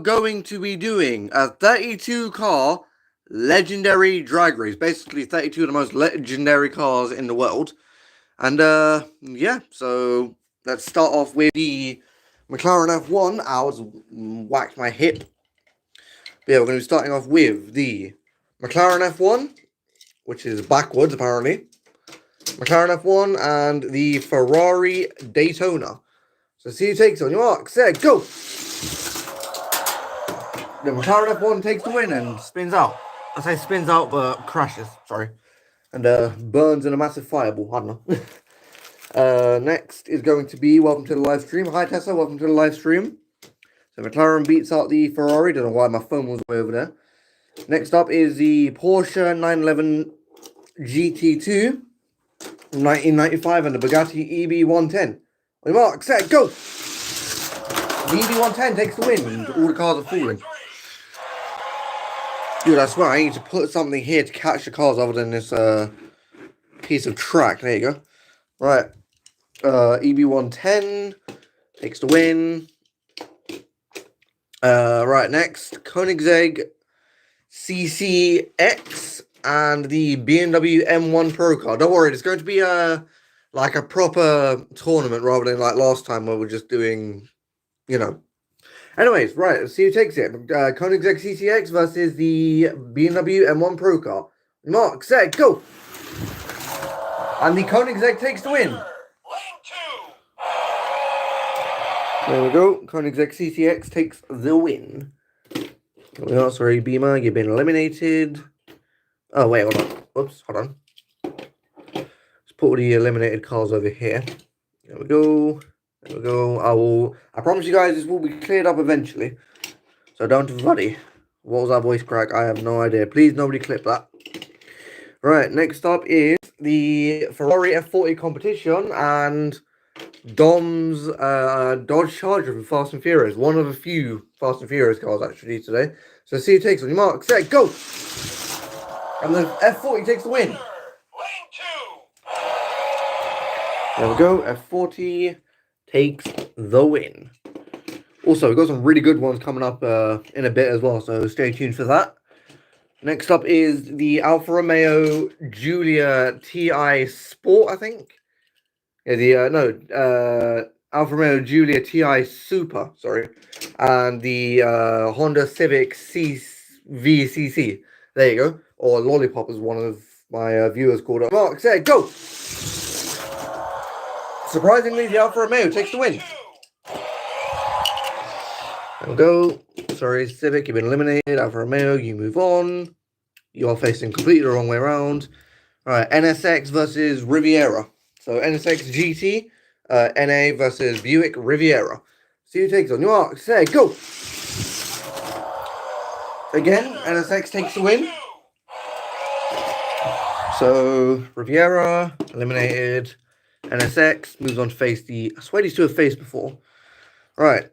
going to be doing a 32 car legendary drag race. Basically, 32 of the most legendary cars in the world. And yeah, so let's start off with the McLaren F1. I was whacked my hip. But yeah, we're going to be starting off with the McLaren F1, which is backwards apparently. McLaren F1 and the Ferrari Daytona. So see who takes on your mark, set, go! The McLaren F1 takes the win and spins out. I say spins out, but crashes, sorry. And burns in a massive fireball, I don't know. Next is going to be welcome to the live stream. Hi Tessa, welcome to the live stream. So McLaren beats out the Ferrari. Don't know why my phone was way over there. Next up is the Porsche 911 GT2 1995 and the Bugatti EB110. On your mark, set, go! The EB110 takes the win and all the cars are falling. Dude, I swear I need to put something here to catch the cars other than this piece of track. There you go. Right. EB110 takes the win. Right, next. Koenigsegg CCX and the BMW M1 Pro car. Don't worry, it's going to be like a proper tournament rather than like last time where we're just doing, you know. Anyways, right, let's see who takes it. Koenigsegg CCX versus the BMW M1 Pro car. Mark, set, go! And the Koenigsegg takes the win. There we go. Koenigsegg CCX takes the win. Oh, sorry, Beamer, you've been eliminated. Oh, wait, hold on. Whoops, hold on. Let's put all the eliminated cars over here. There we go. There we go. I promise you guys this will be cleared up eventually. So don't worry. What was that voice crack? I have no idea. Please, nobody clip that. Right, next up is the Ferrari F40 competition and Dom's Dodge Charger from Fast and Furious. One of a few Fast and Furious cars actually today. So see who takes on your mark, set, go! And the F40 takes the win. There we go, F40 takes the win. Also, we've got some really good ones coming up in a bit as well, so stay tuned for that. Next up is the Alfa Romeo Giulia TI Sport, I think. Yeah, Alfa Romeo Giulia TI Super, sorry. And the Honda Civic VCC. There you go. Or Lollipop, as one of my viewers called it. Mark, say, go! Surprisingly, the Alfa Romeo takes the win. There we go. Sorry, Civic, you've been eliminated. Alfa Romeo, you move on. You are facing completely the wrong way around. All right, NSX versus Riviera. So NSX GT, NA versus Buick Riviera. See who takes on your mark. Say, go! Again, NSX takes the win. So Riviera eliminated. NSX moves on to face the... I swear these two have faced before. Right.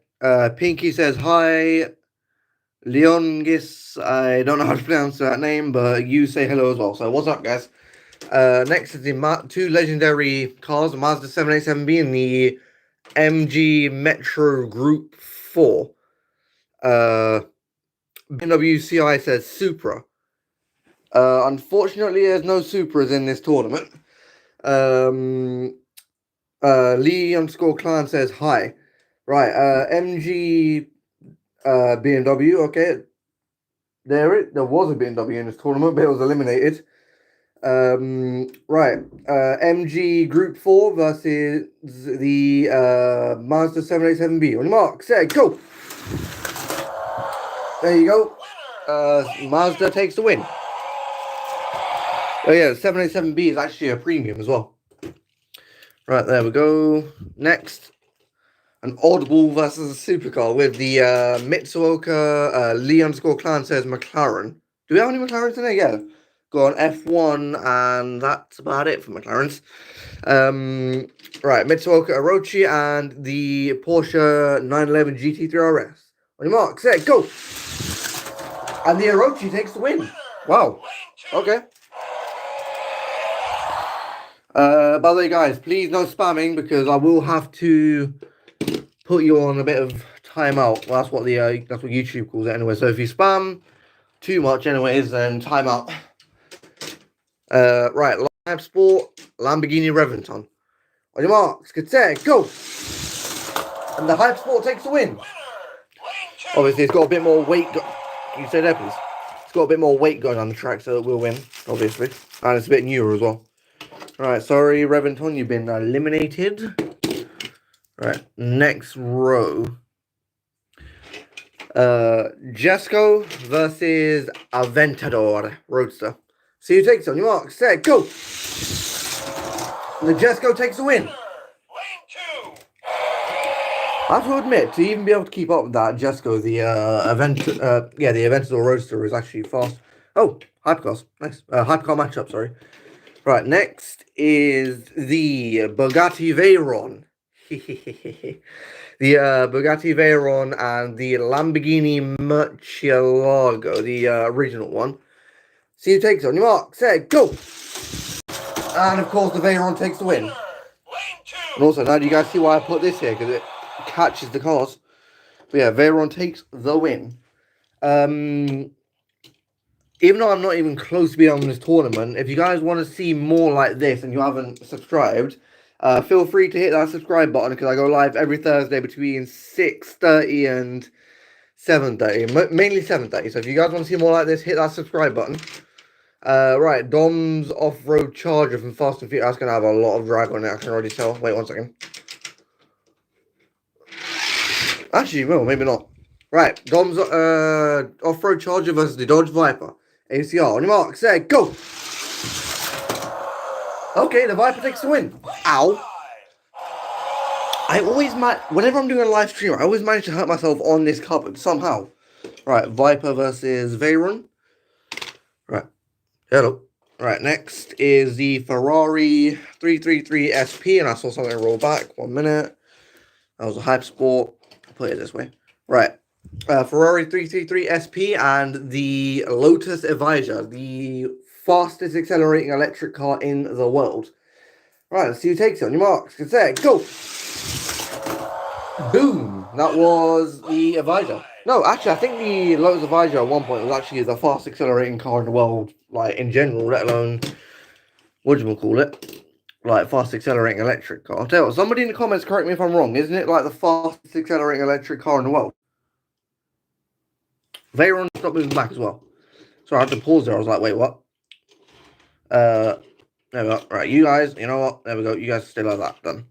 Pinky says, hi. Leongis. I don't know how to pronounce that name, but you say hello as well. So what's up, guys? Next is the two legendary cars, the Mazda 787B and the MG Metro Group 4. BMW CI says Supra. Unfortunately, there's no Supras in this tournament. Lee_Clan says hi. Right, MG BMW, okay. There was a BMW in this tournament, but it was eliminated. Right, MG Group 4 versus the Mazda 787B. On your mark, set, go! There you go. Mazda takes the win. Oh yeah, the 787B is actually a premium as well. Right, there we go. Next, an oddball versus a supercar with the Mitsuoka Lee_Clan says McLaren. Do we have any McLarens in there? Yeah. Go on F1, and that's about it for McLarens. Right, Mitsuoka Orochi and the Porsche 911 GT3 RS. On your mark, set, go! And the Orochi takes the win. Wow. Okay. By the way, guys, please no spamming because I will have to put you on a bit of timeout. Well, that's what YouTube calls it anyway. So if you spam too much, anyways, then timeout. Right, live sport, Lamborghini Reventon. On your marks, get set, go! And the Hype Sport takes the win. Obviously, it's got a bit more weight. Can you say that, please? It's got a bit more weight going on the track, so it will win, obviously. And it's a bit newer as well. Right, sorry, Reventon, you've been eliminated. Right, next row. Jesco versus Aventador Roadster. See who takes on your mark, set, go! And the Jesco takes the win. I have to admit, to even be able to keep up with that, Jesco, the the Aventador Roadster is actually fast. Oh, Hypercars, nice. Hypercar matchup, sorry. Right, next is the Bugatti Veyron. The Bugatti Veyron and the Lamborghini Murcielago, the original one. See who takes it on your mark, set, go! And of course the Veyron takes the win. And also, now do you guys see why I put this here? Because it catches the cars. But yeah, Veyron takes the win. Even though I'm not even close to being on this tournament, if you guys want to see more like this and you haven't subscribed, feel free to hit that subscribe button because I go live every Thursday between 6:30 and 7:30, mainly 7:30. So if you guys want to see more like this, hit that subscribe button. Right, Dom's off-road Charger from Fast and Furious. That's going to have a lot of drag on it, I can already tell. Wait 1 second. Actually, well, maybe not. Right, Dom's off-road Charger versus the Dodge Viper. ACR, on your mark, set, go! Okay, the Viper takes the win. Ow. Whenever I'm doing a live stream, I always manage to hurt myself on this cupboard, somehow. Right, Viper versus Veyron. Right, hello. Right, next is the Ferrari 333 SP, and I saw something roll back. 1 minute. That was a Hype Sport. I'll put it this way. Right. Ferrari 333 SP and the Lotus Evija, the fastest accelerating electric car in the world. Right, let's see who takes it. On your marks, get set, go! Boom! That was the Evija. No, actually, I think the Lotus Evija at one point was actually the fastest accelerating car in the world, like in general, let alone, what do you call it? Like fast accelerating electric car. I'll tell you what, somebody in the comments correct me if I'm wrong. Isn't it like the fastest accelerating electric car in the world? Veyron stopped moving back as well. So I had to pause there. I was like, wait, what? There we go. Right, you guys, you know what? There we go. You guys stay like that. Done.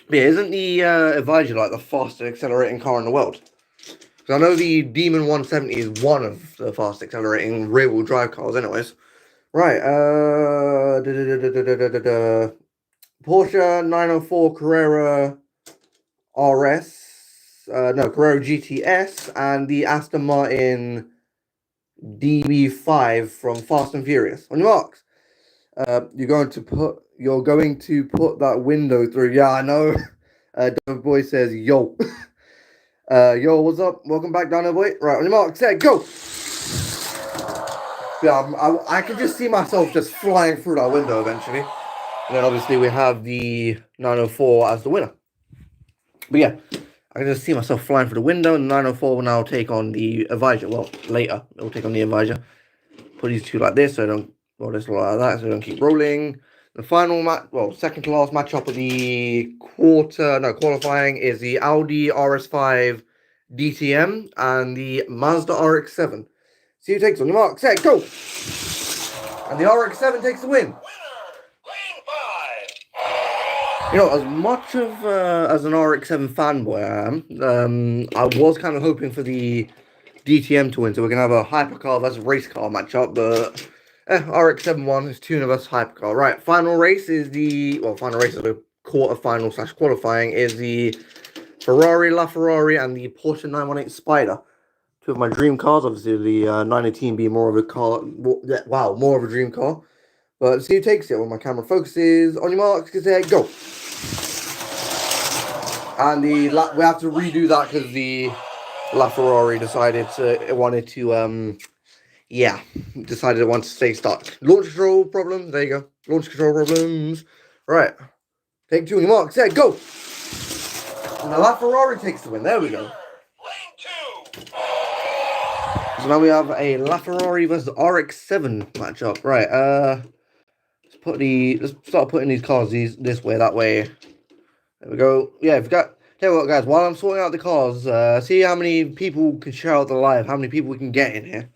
But yeah, isn't the Evija like the fastest accelerating car in the world? Because I know the Demon 170 is one of the fast accelerating rear-wheel drive cars anyways. Right, Porsche 904 Carrera RS. Carrera GTS and the Aston Martin DB5 from Fast and Furious. On your marks. You're going to put that window through. Yeah, I know. Dino Boy says, yo. Yo, what's up? Welcome back, Dino Boy. Right, on your mark, set, go. Yeah, I can just see myself just flying through that window eventually. And then obviously we have the 904 as the winner. But yeah, I can just see myself flying through the window, and 904 will now take on the Evija. Well, later, it will take on the Evija. Put these two like this, so I don't, this like that, so I don't keep rolling. The final second to last matchup of the qualifying is the Audi RS5 DTM and the Mazda RX-7. See who takes on your mark, set, go! And the RX-7 takes the win. You know, as much of as an RX-7 fanboy I am, I was kind of hoping for the DTM to win, so we're going to have a hypercar versus race car matchup, but RX-7 won, it's Tuna versus hypercar. Right, final race is the quarterfinal / qualifying is the Ferrari LaFerrari and the Porsche 918 Spider. Two of my dream cars, obviously the 918 being more of a car, more of a dream car. But see who takes it when my camera focuses. On your marks, get set, go. And we have to redo that because the LaFerrari decided it wanted to stay stuck. Launch control problems. There you go. Launch control problems. Right. Take two on your marks. Set, go. And the LaFerrari takes the win. There we go. So now we have a LaFerrari versus RX-7 matchup. Right, let's start putting these cards this way, that way. There we go. Yeah, tell you what, guys, while I'm sorting out the cards, see how many people can share out the live, how many people we can get in here.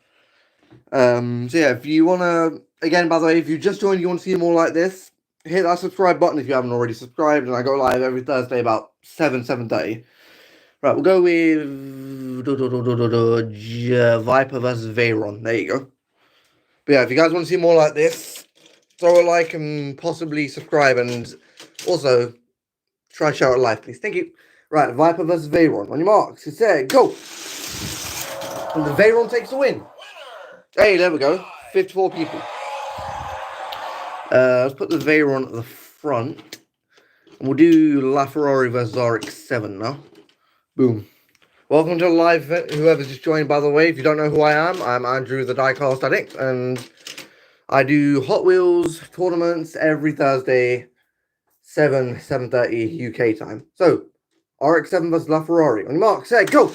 So yeah, if you wanna, again, by the way, if you just joined, you want to see more like this, hit that subscribe button if you haven't already subscribed, and I go live every Thursday about 7:30. Right, we'll go with Viper versus Veyron. There you go. But yeah, if you guys want to see more like this, throw a like and possibly subscribe, and also try shout out live, please. Thank you. Right, Viper versus Veyron. On your marks, get set, go. And the Veyron takes the win. Hey, there we go. 54 people. Let's put the Veyron at the front. And we'll do LaFerrari versus RX-7 now. Boom. Welcome to the live, whoever's just joined, by the way. If you don't know who I am, I'm Andrew the Diecast Addict, and I do Hot Wheels tournaments every Thursday, 7:30 UK time. So, RX-7 versus LaFerrari. On your mark, set, go!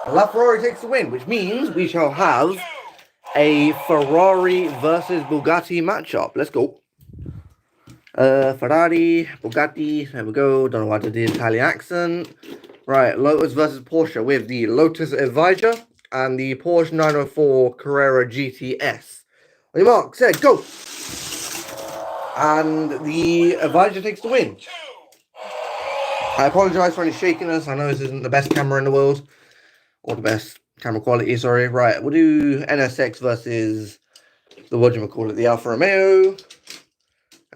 LaFerrari takes the win, which means we shall have a Ferrari versus Bugatti matchup. Let's go. Ferrari, Bugatti, there we go. Don't know why I did the Italian accent. Right, Lotus versus Porsche with the Lotus Evija and the Porsche 904 Carrera GTS. On your mark, set, go! And the Evija takes the win. I apologise for any shakiness. I know this isn't the best camera in the world. Or the best camera quality, sorry. Right, we'll do NSX versus the, the Alfa Romeo.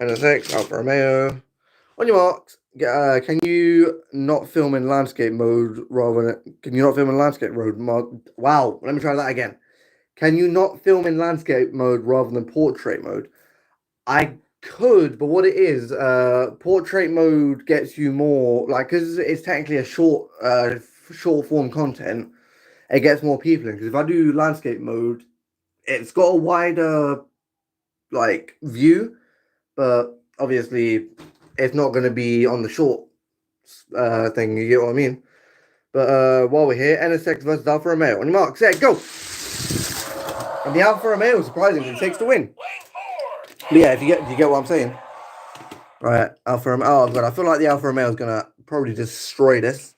NSX, Alfa Romeo. On your marks, can you not film in landscape mode rather than... Can you not film in landscape mode? Wow, let me try that again. Can you not film in landscape mode rather than portrait mode? I could, but what it is, portrait mode gets you more... Like, because it's technically a short form content, it gets more people in. Because if I do landscape mode, it's got a wider, like, view, but obviously it's not going to be on the short thing, you get what I mean? But while we're here, NSX versus Alfa Romeo. On your mark, set, go! And the Alfa Romeo, surprisingly, takes the win. But yeah, if you get what I'm saying. Right, Alfa Romeo. Oh, God, I feel like the Alfa Romeo is going to probably destroy this.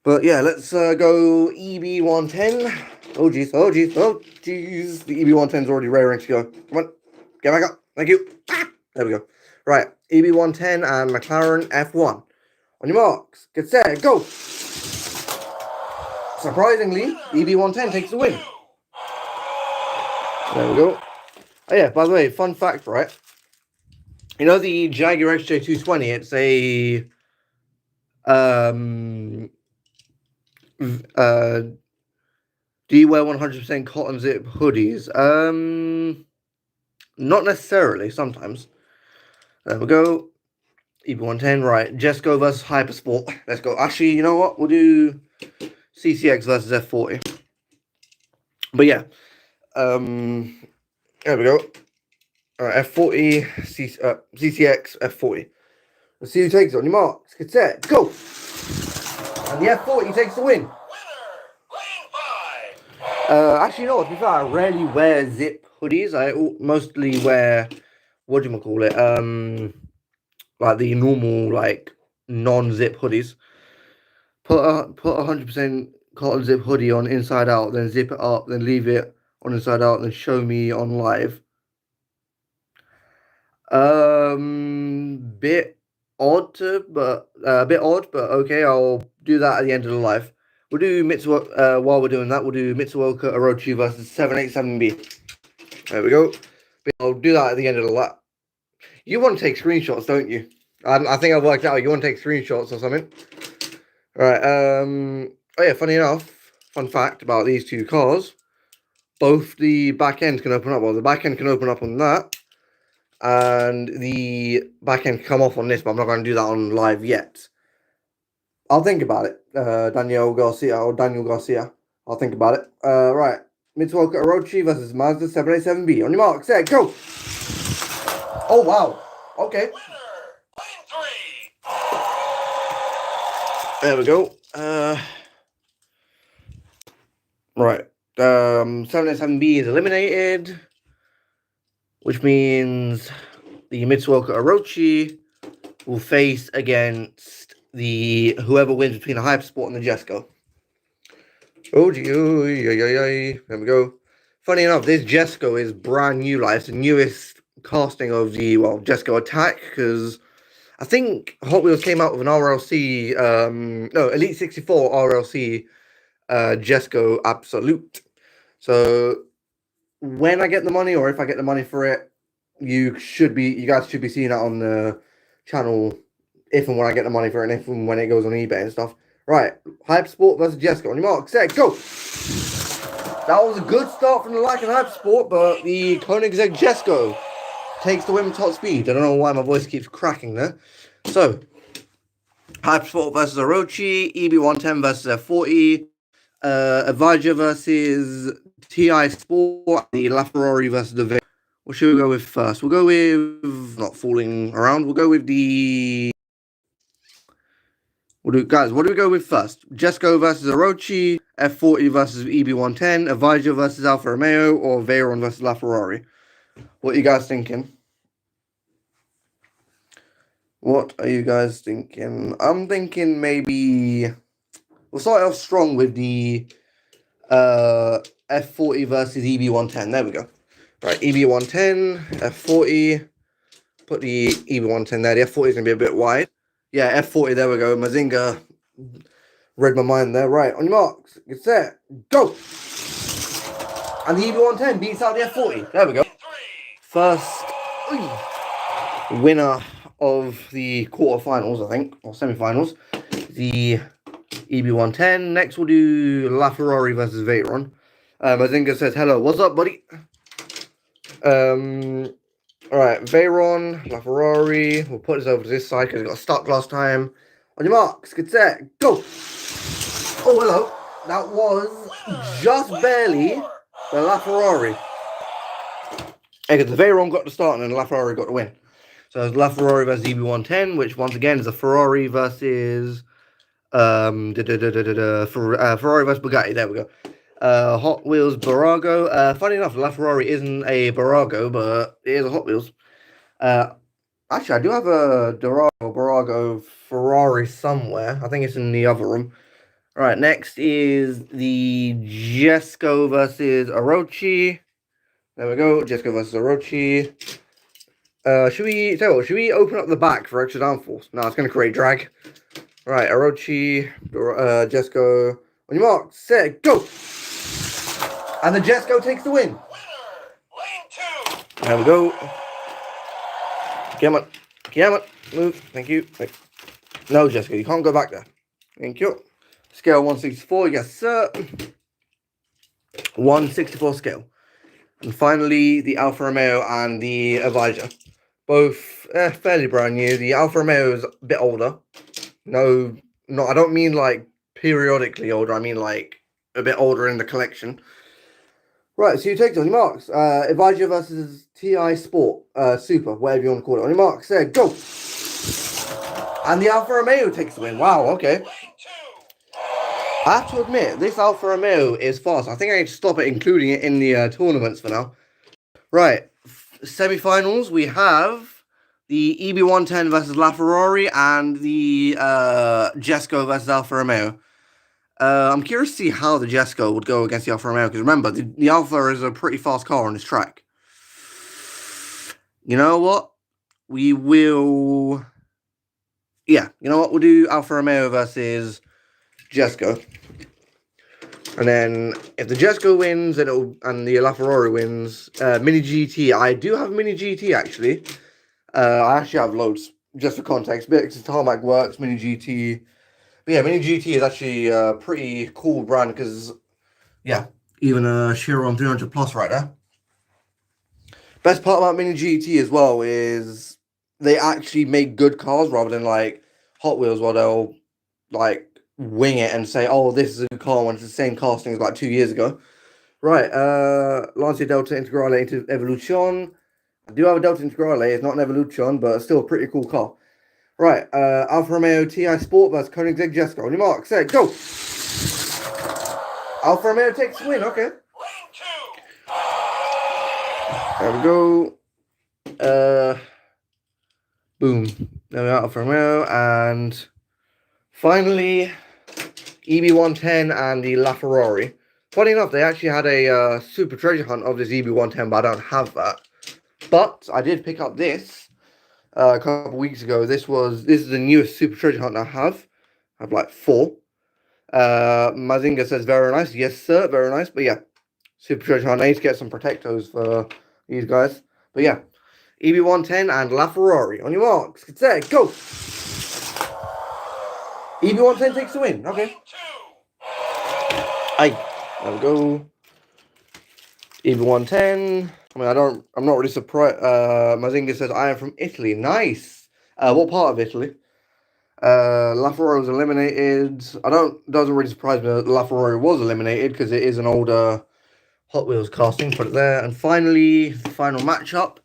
But yeah, let's go EB110. Oh, jeez, oh, jeez, oh, jeez. The EB110 is already raring to go. Come on, get back up. Thank you. There we go. Right, EB110 and McLaren F1. On your marks, get set, go! Surprisingly, EB110 takes the win. There we go. Oh yeah, by the way, fun fact, right? You know the Jaguar XJ220, it's a... do you wear 100% cotton zip hoodies? Not necessarily, sometimes. There we go. EB110, right. Jesco versus Hypersport. Let's go. Actually, you know what? We'll do CCX versus F40. But yeah. There we go. Alright, F40, CCX, F40. Let's see who takes it. On your marks. Get set. Go! And the F40 takes the win. Actually, no, to be fair, I rarely wear zip hoodies. I mostly wear, what do you call it? Like the normal, like, non-zip hoodies. Put a 100% cotton zip hoodie on inside out, then zip it up, then leave it on inside out, then show me on live. Bit odd, but okay, I'll do that at the end of the live. We'll do Mitsuoka, while we're doing that, we'll do Mitsuoka Orochi versus 787B. There we go. I'll do that at the end of the live. You want to take screenshots, don't you? I think I've worked out you want to take screenshots or something. Alright, oh yeah, funny enough, fun fact about these two cars, both the back ends can open up. Well, the back end can open up on that, and the back end can come off on this, but I'm not going to do that on live yet. I'll think about it, Daniel Garcia. I'll think about it. Right, Mitsuoka Orochi versus Mazda 787B. On your mark, set, go! Oh, wow. Okay. There we go. Right. 797B is eliminated, which means the Mitsuoka Orochi will face against the whoever wins between the Hypersport and the Jesco. Oh, there we go. Funny enough, this Jesco is brand new. Like, it's the newest casting of the Jesco Attack, because I think Hot Wheels came out with an RLC, no, Elite 64 RLC Jesco Absolute. So when I get the money, or if I get the money for it, you guys should be seeing that on the channel if and when I get the money for it, and if and when it goes on eBay and stuff. Right, Hypersport versus Jesco. On your mark, set, go! That was a good start from the Lycan Hypersport, but the Koenigsegg Jesco takes the win with top speed. I don't know why my voice keeps cracking there. So, Hypersport versus Orochi, EB110 versus F40, Advaja versus TI Sport, the LaFerrari versus the... What should we go with first? We'll go with... Not fooling around. We'll go with the... Guys, what do we go with first? Jesco versus Orochi, F40 versus EB110, Advaja versus Alfa Romeo, or Veyron versus LaFerrari? What are you guys thinking? What are you guys thinking? I'm thinking maybe... We'll start off strong with the F40 versus EB110. There we go. Right, EB110, F40. Put the EB110 there. The F40 is going to be a bit wide. Yeah, F40, there we go. Mazinga read my mind there. Right, on your marks, get set, go! And the EB110 beats out the F40. There we go. First winner of the quarterfinals, I think, or semifinals. The EB110. Next, we'll do LaFerrari versus Veyron. Mazinga says, hello, what's up, buddy? Alright, Veyron, LaFerrari. We'll put this over to this side because it got stuck last time. On your marks, get set, go! Oh, hello. That was just barely the LaFerrari. Because the Veyron got the start and then LaFerrari got the win. So it's LaFerrari versus EB110, which once again is a Ferrari versus Ferrari versus Bugatti. There we go. Hot Wheels Barago. Funny enough, LaFerrari isn't a Barago, but it is a Hot Wheels. Actually, I do have a Barago Ferrari somewhere. I think it's in the other room. All right, next is the Jesco versus Orochi. There we go, Jesco versus Orochi. Should we open up the back for extra downforce? No, it's going to create drag. Right, Orochi, Jesco. On your mark, set, go! And the Jesco takes the win. There we go. Come on, move. Thank you. No, Jesco, you can't go back there. Thank you. Scale 164, yes, sir. 164 scale. And finally, the Alfa Romeo and the Advaja. Both fairly brand new. The Alfa Romeo is a bit older. No, I don't mean like periodically older. I mean like a bit older in the collection. Right, so you take it on your marks. Advaja versus TI Sport, Super, whatever you want to call it. On your marks, there, go. And the Alfa Romeo takes the win. Wow, okay. I have to admit, this Alfa Romeo is fast. I think I need to stop it, including it in the tournaments for now. Right, semi-finals, we have the EB110 versus LaFerrari and the Jesco versus Alfa Romeo. I'm curious to see how the Jesco would go against the Alfa Romeo, because remember, the Alfa is a pretty fast car on this track. You know what? We will... Yeah, you know what? We'll do Alfa Romeo versus Jesco. And then if the Jesco wins and the LaFerrari wins, Mini GT. I do have Mini GT actually. I actually have loads, just for context. Because Tarmac works, Mini GT. But yeah, Mini GT is actually a pretty cool brand because, yeah, even a Chiron 300 Plus right there. Best part about Mini GT as well is they actually make good cars rather than like Hot Wheels where they'll like wing it and say, oh, this is a car when it's the same casting as like 2 years ago. Right, Lancia Delta Integrale into Evolution. I do have a Delta Integrale, it's not an Evolution, but still a pretty cool car. Right, Alfa Romeo TI Sport versus Koenigsegg Jesco. On your mark, set, go! Alfa Romeo takes the win. Okay. There we go. Boom. There we are, Alfa Romeo, and finally, EB110 and the LaFerrari. Funny enough, they actually had a super treasure hunt of this EB110, but I don't have that. But I did pick up this a couple weeks ago. This is the newest super treasure hunt I have. I have like 4. Mazinga says very nice. Yes, sir, very nice. But yeah, super treasure hunt. I need to get some protectos for these guys. But yeah, EB110 and LaFerrari. On your marks, get set, go. EB110 takes the win. Okay. There we go. EB110. I mean, I'm not really surprised. Mazinga says, I am from Italy. Nice. What part of Italy? LaFerrari was eliminated. Doesn't really surprise me that LaFerrari was eliminated because it is an older Hot Wheels casting. Put it there. And finally, the final matchup.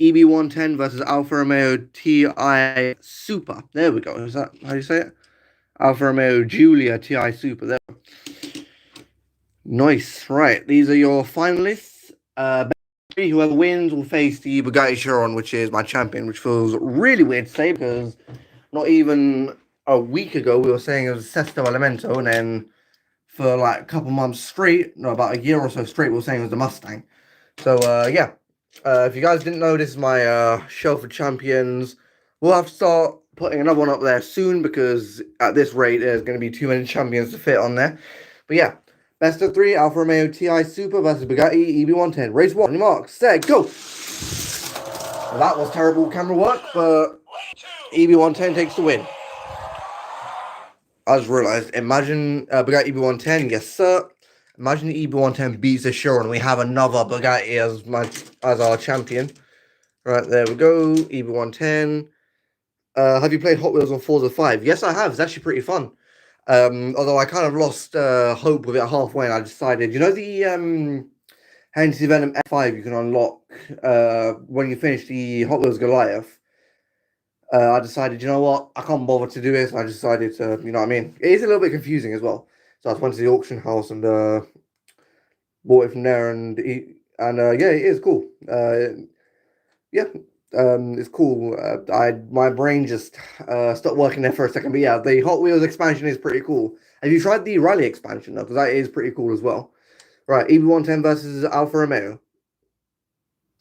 EB110 versus Alfa Romeo TI Super. There we go. Is that how you say it? Alfa Romeo Giulia TI Super. There. Nice. Right. These are your finalists. Whoever wins will face the Bugatti Chiron, which is my champion, which feels really weird to say because not even a week ago we were saying it was Sesto Elemento, and then for like a couple months straight, no, about a year or so straight, we were saying it was the Mustang. So, yeah. If you guys didn't know, this is my show for champions. We'll have to start putting another one up there soon because at this rate, there's going to be too many champions to fit on there. But yeah, best of 3, Alfa Romeo TI Super versus Bugatti EB110. Race 1, marks, set, go! Well, that was terrible camera work, but EB110 takes the win. I just realized, imagine Bugatti EB110, yes sir. Imagine the EB110 beats the Chiron. We have another Bugatti as our champion. Right, there we go. EB110. Have you played Hot Wheels on Forza 5? Yes, I have. It's actually pretty fun. Although I kind of lost hope with it halfway, and I decided, you know, the Hennessy Venom F5 you can unlock when you finish the Hot Wheels Goliath. I decided, you know what, I can't bother to do this. I decided to, you know what I mean? It is a little bit confusing as well. So I went to the auction house and bought it from there, and yeah, it is cool. Yeah, it's cool. My brain just stopped working there for a second, but yeah, the Hot Wheels expansion is pretty cool. Have you tried the Rally expansion though? Because that is pretty cool as well. Right, EB110 versus Alfa Romeo.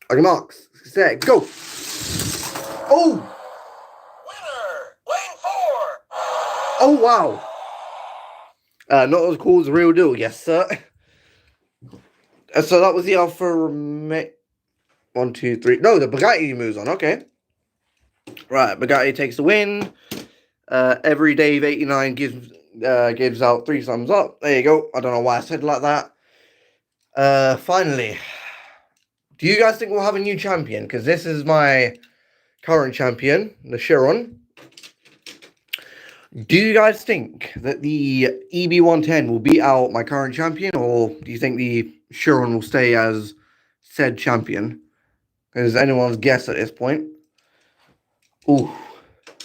On your marks, set, go. Oh. Oh, wow. Not as cool as the real deal, yes, sir. So that was the Alfa Romeo. 1, 2, 3. No, the Bugatti moves on. Okay. Right, Bugatti takes the win. Every Dave 89 gives out 3 thumbs up. There you go. I don't know why I said it like that. Finally. Do you guys think we'll have a new champion? Because this is my current champion, the Chiron. Do you guys think that the EB110 will beat out my current champion, or do you think the Chiron will stay as said champion? Because anyone's guess at this point. Ooh.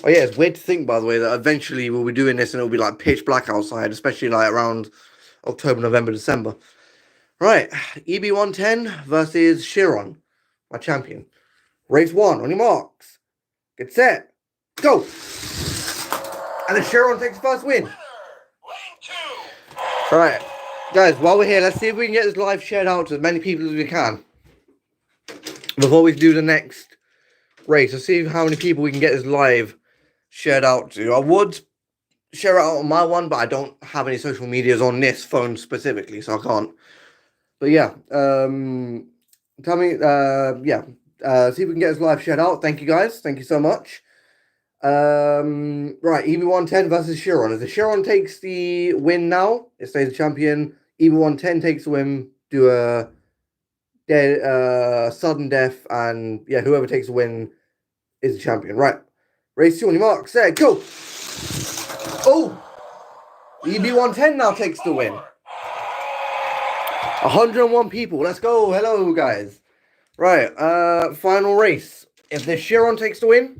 Oh yeah, it's weird to think, by the way, that eventually we'll be doing this and it'll be like pitch black outside, especially like around October, November, December. Right, EB110 versus Chiron, my champion. Race 1, on your marks. Get set. Go! And the Chiron takes the first win. Alright, guys, while we're here, let's see if we can get this live shared out to as many people as we can. Before we do the next race, let's see how many people we can get this live shared out to. I would share it out on my one, but I don't have any social medias on this phone specifically, so I can't. But yeah, tell me, see if we can get this live shared out. Thank you guys. Thank you so much. Right, EB110 versus Chiron. If the Chiron takes the win now, it stays the champion. EB110 takes the win, do a sudden death, and yeah, whoever takes the win is the champion. Right, race 2 on your mark, set, go. Oh, EB110 now takes the win. 101 people. Let's go. Hello, guys. Right, final race. If the Chiron takes the win,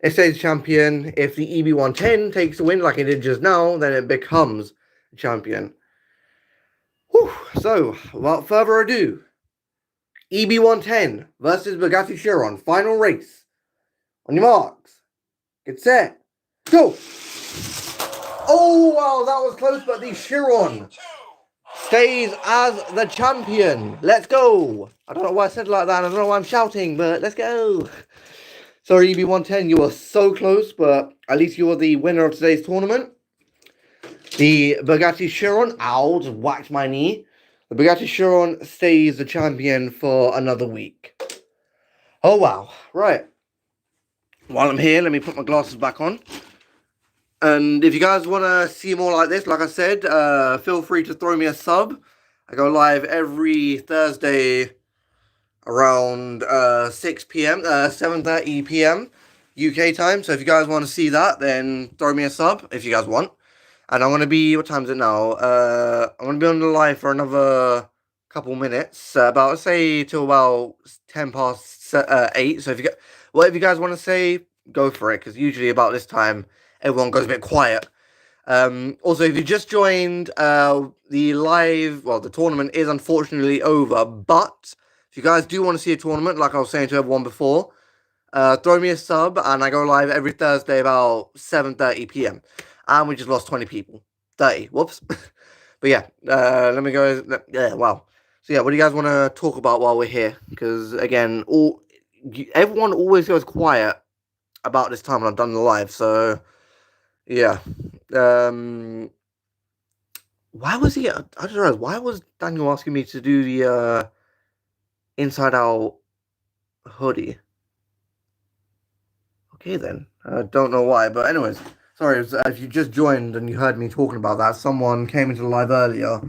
it stays champion. If the EB110 takes the win, like it did just now, then it becomes champion. Whew. So, without further ado, EB110 versus Bugatti Chiron. Final race. On your marks. Get set. Go! Oh, wow, that was close, but the Chiron stays as the champion. Let's go. I don't know why I said it like that. I don't know why I'm shouting, but let's go. Sorry, EB110, you were so close, but at least you are the winner of today's tournament. The Bugatti Chiron, ow, just whacked my knee. The Bugatti Chiron stays the champion for another week. Oh, wow. Right. While I'm here, let me put my glasses back on. And if you guys want to see more like this, like I said, feel free to throw me a sub. I go live every Thursday around 6 p.m., 7:30 p.m. UK time. So if you guys want to see that, then throw me a sub if you guys want. And I'm going to be, what time is it now? I'm going to be on the live for another couple minutes. About, let's say, till about 10 past 8. So if you get, whatever you guys want to say, go for it. Because usually about this time, everyone goes a bit quiet. Also, if you just joined, the live, well, the tournament is unfortunately over. But if you guys do want to see a tournament, like I was saying to everyone before, throw me a sub, and I go live every Thursday about 7:30 p.m. And we just lost 20 people. 30, whoops. But yeah, let me go, yeah, wow. So yeah, what do you guys want to talk about while we're here? Because again, everyone always goes quiet about this time when I've done the live, so yeah. Why was he, I don't know, why was Daniel asking me to do the inside out hoodie? Okay then, I don't know why, but anyways, sorry if you just joined and you heard me talking about that. Someone came into the live earlier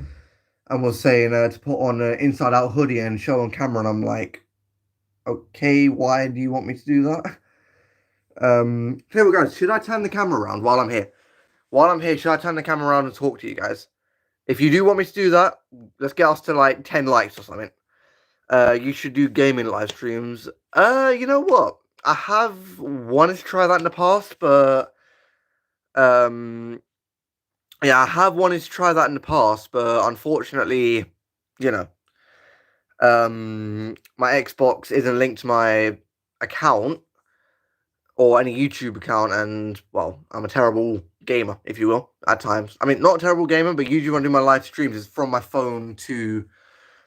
and was saying to put on an inside out hoodie and show on camera, and I'm like, okay, why do you want me to do that? Here we go. Should I turn the camera around while I'm here? While I'm here, should I turn the camera around and talk to you guys? If you do want me to do that, let's get us to like 10 likes or something. You should do gaming live streams. You know what? I have wanted to try that in the past, but yeah, I have wanted to try that in the past, but unfortunately, you know, my Xbox isn't linked to my account or any YouTube account, and well, I'm a terrible gamer, if you will, at times. I mean, not a terrible gamer, but usually when I do my live streams, it's from my phone to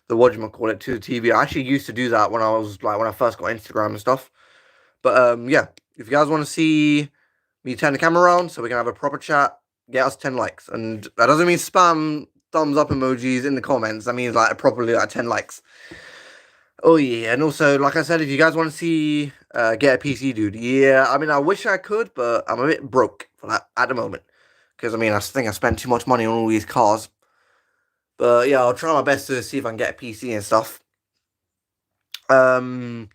the whatchamacallit, to the TV. I actually used to do that when I first got Instagram and stuff. But yeah, if you guys want to see me turn the camera around so we can have a proper chat, get us 10 likes. And that doesn't mean spam thumbs up emojis in the comments. That means like properly like 10 likes. Oh yeah, and also, like I said, if you guys want to see get a PC, dude, yeah, I mean, I wish I could, but I'm a bit broke for that at the moment. Because, I mean, I think I spent too much money on all these cars. But yeah, I'll try my best to see if I can get a PC and stuff. But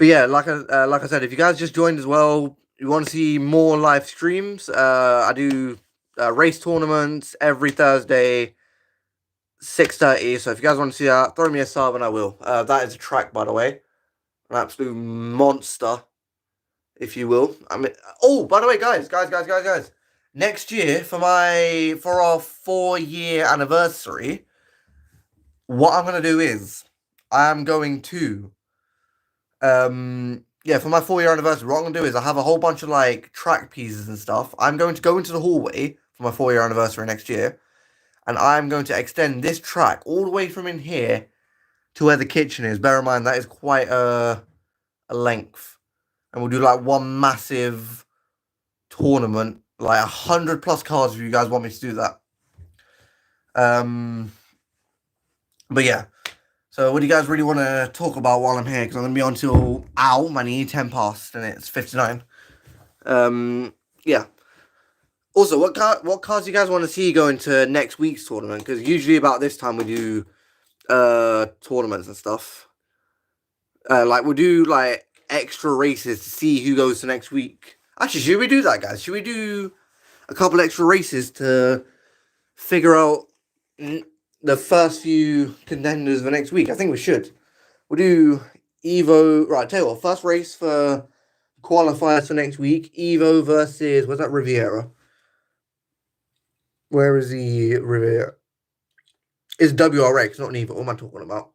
yeah, like I said, if you guys just joined as well, you want to see more live streams, I do race tournaments every Thursday, 6:30. So if you guys want to see that, throw me a sub and I will. That is a track, by the way. An absolute monster, if you will. I mean, oh, by the way, guys. Next year, for our 4-year anniversary, what I'm going to do is, I'm going to... yeah, for my 4-year anniversary, what I'm going to do is I have a whole bunch of, like, track pieces and stuff. I'm going to go into the hallway for my 4-year anniversary next year, and I'm going to extend this track all the way from in here to where the kitchen is. Bear in mind, that is quite a length. And we'll do, like, one massive tournament, like 100 plus cars if you guys want me to do that. But yeah. So what do you guys really want to talk about while I'm here? Because I'm going to be on till, ow, my knee, 10 past, and it's 59. Yeah. Also, what cars do you guys want to see go into next week's tournament? Because usually about this time we do tournaments and stuff. Like, we'll do, like, extra races to see who goes to next week. Actually, should we do that, guys? Should we do a couple extra races to figure out the first few contenders for next week? I think we should. We'll do Evo. Right, tell you what, first race for qualifiers for next week. Evo versus, where's that, Riviera? Where is the Riviera? It's WRX, not Neva. What am I talking about?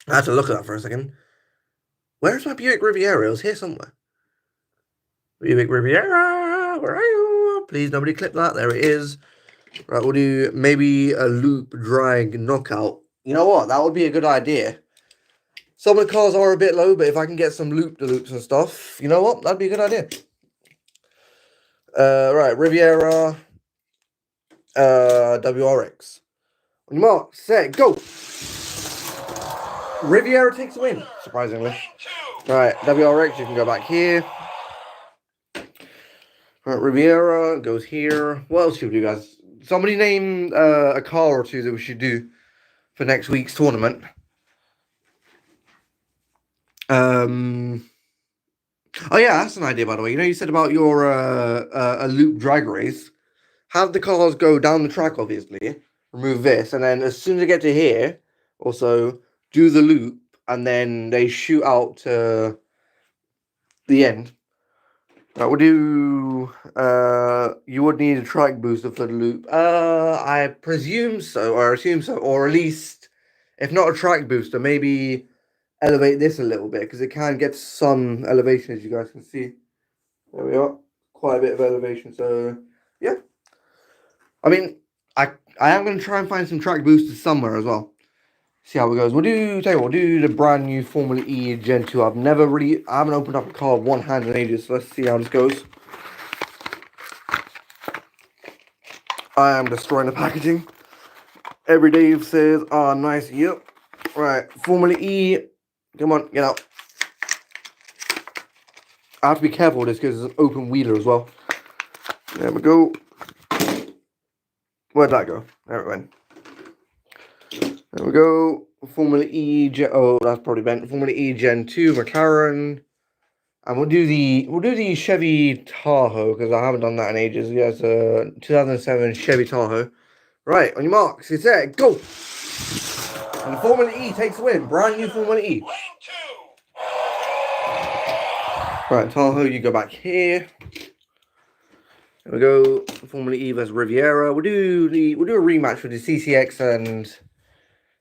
I had to look at that for a second. Where's my Buick Riviera? It was here somewhere. Buick Riviera, where are you? Please, nobody clip that. There it is. Right, we'll do maybe a loop drag knockout. You know what? That would be a good idea. Some of the cars are a bit low, but if I can get some loop-de-loops and stuff, you know what? That'd be a good idea. Right, Riviera, WRX. On your mark, set, go! Riviera takes the win, surprisingly. Right, WRX, you can go back here. Right, Riviera goes here. What else should we do, guys? Somebody name a car or two that we should do for next week's tournament. Oh yeah, that's an idea, by the way. You know, you said about your a loop drag race. Have the cars go down the track, obviously. Remove this, and then as soon as they get to here, also do the loop, and then they shoot out to the end. Right, we'll do. You would need a track booster for the loop. I presume so, or assume so, or at least, if not a track booster, maybe elevate this a little bit because it can get some elevation, as you guys can see. There we are, quite a bit of elevation. So yeah, I mean, I am going to try and find some track boosters somewhere as well. See how it goes. We'll do the brand new Formula E Gen 2. I haven't opened up a car one hand in ages, so let's see how this goes. I am destroying the packaging. Every Dave says, oh, nice, yep. Right, Formula E, come on, get out. I have to be careful with this because it's an open wheeler as well. There we go. Where'd that go? There it went. There we go. Formula E Gen. Oh, that's probably bent. Formula E Gen 2 McLaren, and we'll do the Chevy Tahoe because I haven't done that in ages. Yeah, it's a 2007 Chevy Tahoe. Right, on your marks, get set, go. And the Formula E takes the win. Brand new Formula E. Right, Tahoe, you go back here. There we go. Formula E versus Riviera. We'll do a rematch with the CCX and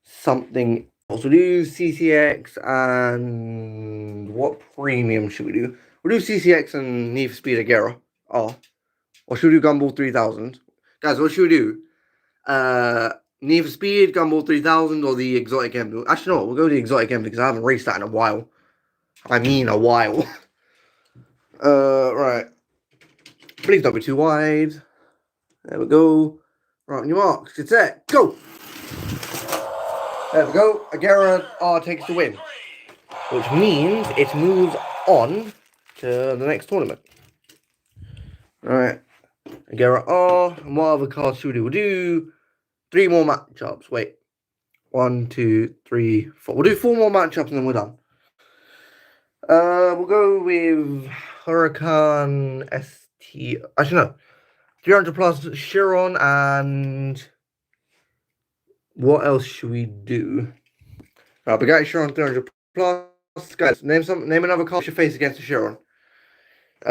something else. We'll do CCX and what premium should we do? We'll do CCX and Need for Speed Agera. Oh. Or should we do Gumball 3000? Guys, what should we do? Need for Speed, Gumball 3000, or the Exotic M? Actually, no, we'll go to the Exotic M because I haven't raced that in a while. I mean, a while. Right. Please don't be too wide. There we go. Right, on your marks, get set, go! There we go. Agera R takes the win. Which means it moves on to the next tournament. Alright. Agera R. And what other cards should we do? We'll do 3 more matchups. Wait. 1, 2, 3, 4. We'll do 4 more matchups and then we're done. We'll go with Huracan ST. Actually, no. 300 plus Chiron and what else should we do? Bugatti Chiron 300 plus. Guys, name another car you face against the Chiron. I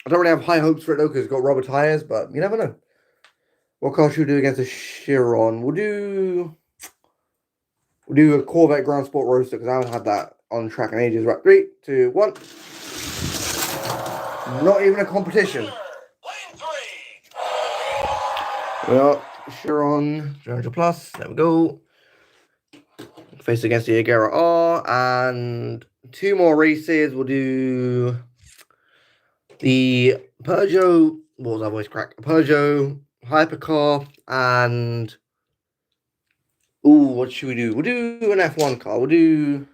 don't really have high hopes for it though because it's got rubber tires, but you never know. What car should we do against the Chiron? We'll do a Corvette Grand Sport Roadster because I haven't had that on track in ages. Right, 3, 2, 1. Not even a competition. Well, Chiron 300 plus. There we go. Face against the Agera R, and 2 more races. We'll do the Peugeot. What was that voice crack? Peugeot Hypercar and what should we do? We'll do an F1 car. We'll do.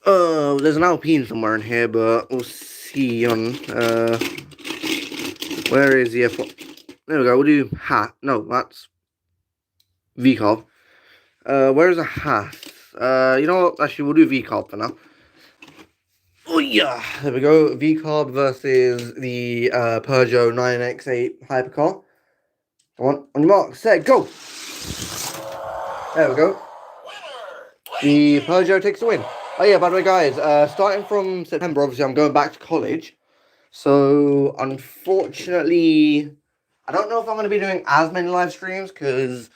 There's an Alpine somewhere in here, but we'll see on. Where is the F1? There we go. We'll do No, that's V-Carb. Where's a Haas? You know what? Actually, we'll do V-Carb for now. Oh yeah, there we go. V-Carb versus the Peugeot 9X8 Hypercar. Come on your mark, set, go. There we go. The Peugeot takes the win. Oh yeah, by the way, guys, starting from September, obviously, I'm going back to college. So, unfortunately, I don't know if I'm going to be doing as many live streams because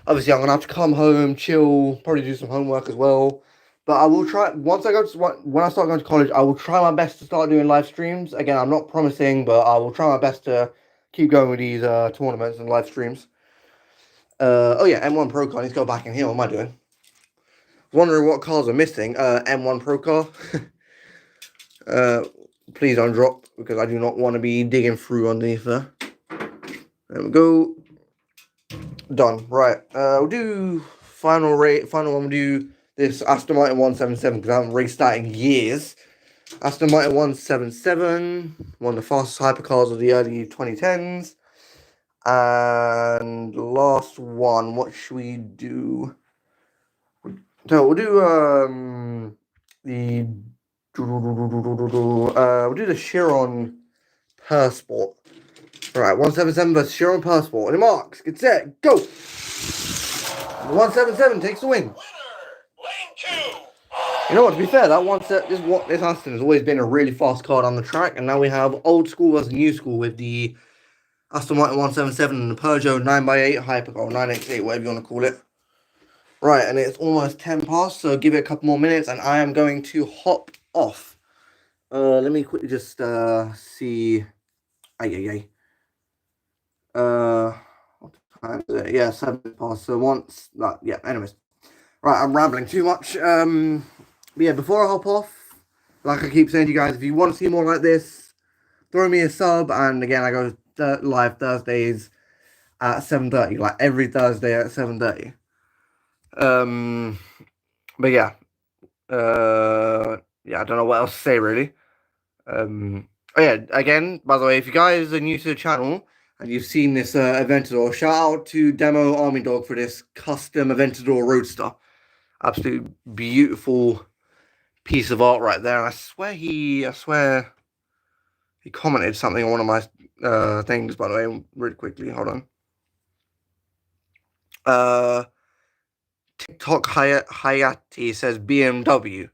obviously I'm going to have to come home, chill, probably do some homework as well. But I will try, once I go to, when I start going to college, I will try my best to start doing live streams. Again, I'm not promising, but I will try my best to keep going with these tournaments and live streams. Oh yeah, M1 Pro Car, I need to go back in here. What am I doing? Wondering what cars are missing. M1 Pro Car. Please don't drop because I do not want to be digging through underneath there. There we go. Done. Right. We'll do final rate. Final one. We'll do this Aston Martin 177 because I haven't raced that in years. Aston Martin 177, one of the fastest hypercars of the early 2010s. And last one, what should we do? So we'll do we'll do the Chiron Persport. Right, 177 versus Chiron Persport. On your marks, get set, go! 177 takes the win. You know what, to be fair, this Aston has always been a really fast car on the track, and now we have old school versus new school with the Aston Martin 177 and the Peugeot 9x8 Hypercar, 9x8, whatever you want to call it. Right, and it's almost 10 past, so give it a couple more minutes, and I am going to hop off. Let me quickly just see. What time is it? Yeah, 7 past. So once that, yeah. Anyways, right, I'm rambling too much. But yeah, before I hop off, like I keep saying to you guys, if you want to see more like this, throw me a sub. And again, I go live Thursdays at 7:30, like every Thursday at 7:30. But yeah, yeah, I don't know what else to say really. Oh yeah, again, by the way, if you guys are new to the channel and you've seen this Aventador, shout out to Demo Army Dog for this custom Aventador Roadster. Absolute beautiful piece of art right there. And I swear he commented something on one of my things, by the way, really quickly. Hold on. TikTok Hayati says BMW.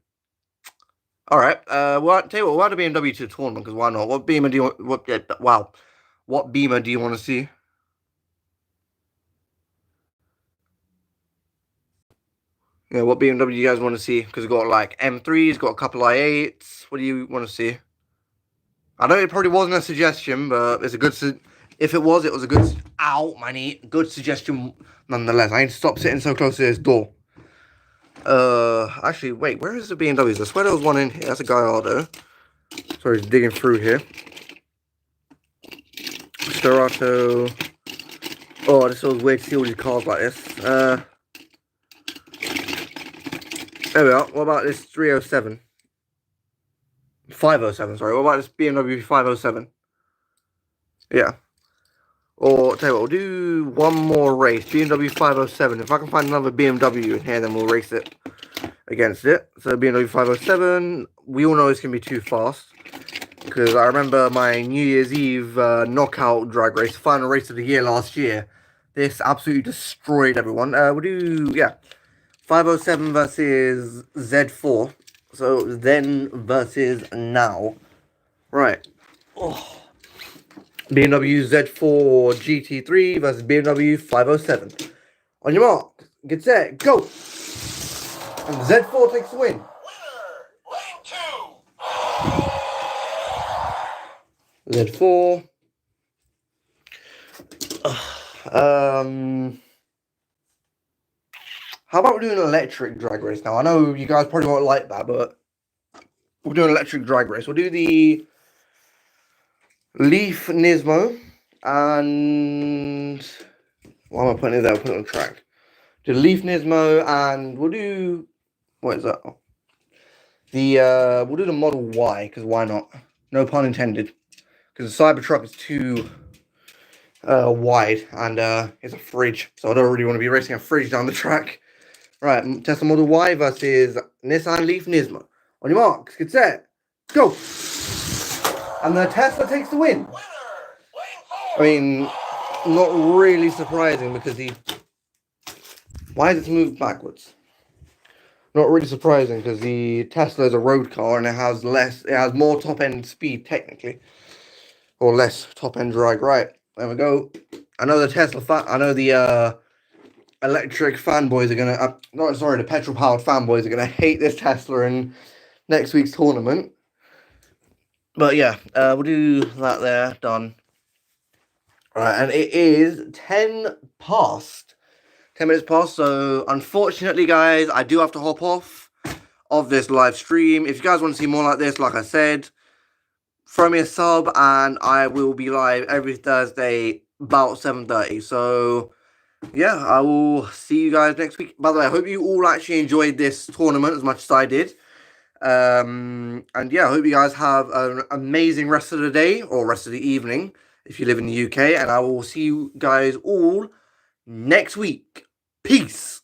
All right. Well, tell you what, we'll add a BMW to the tournament because why not? What Beamer do you want? What Beamer do you want to see? Yeah, what BMW do you guys want to see? Because we've got like M3s, got a couple i8s. What do you want to see? I know it probably wasn't a suggestion, but it's a good. If it was a good. Ow, my knee. Good suggestion, nonetheless. I need to stop sitting so close to this door. Actually, wait. Where is the BMWs? I swear there was one in here. That's a Gallardo. Sorry, just digging through here. Sterato. Oh, this feels weird to see all these cars like this. There we are. What about this 307? 507, sorry. What about this BMW 507? Yeah. Or, tell you what, we'll do one more race. BMW 507. If I can find another BMW in here, then we'll race it against it. So, BMW 507. We all know it's going to be too fast. Because I remember my New Year's Eve knockout drag race, final race of the year last year. This absolutely destroyed everyone. We'll do, yeah. 507 versus Z4. So then versus now. Right. Oh. BMW Z4 GT3 versus BMW 507. On your mark, get set, go. And Z4 takes the win. Winner, lane 2. Z4. How about we do an electric drag race now? I know you guys probably won't like that, but we'll do an electric drag race. We'll do the Leaf Nismo and why am I putting it there? I'll put it on track. The Leaf Nismo and we'll do what is that? We'll do the Model Y because why not? No pun intended. Because the Cybertruck is too wide and it's a fridge, so I don't really want to be racing a fridge down the track. Right, Tesla Model Y versus Nissan Leaf Nismo. On your marks, get set, go! And the Tesla takes the win. I mean, not really surprising because why is it moved backwards? Not really surprising because the Tesla is a road car and it has more top-end speed technically. Or less top-end drag, right. There we go. I know the electric fanboys are gonna. No, sorry, the petrol powered fanboys are gonna hate this Tesla in next week's tournament. But yeah, we'll do that there. Done. All right, and it is 10 past. 10 minutes past. So unfortunately, guys, I do have to hop off of this live stream. If you guys want to see more like this, like I said, throw me a sub, and I will be live every Thursday about 7:30. So yeah, I will see you guys next week. By the way, I hope you all actually enjoyed this tournament as much as I did. And yeah, I hope you guys have an amazing rest of the day or rest of the evening if you live in the UK. And I will see you guys all next week. Peace.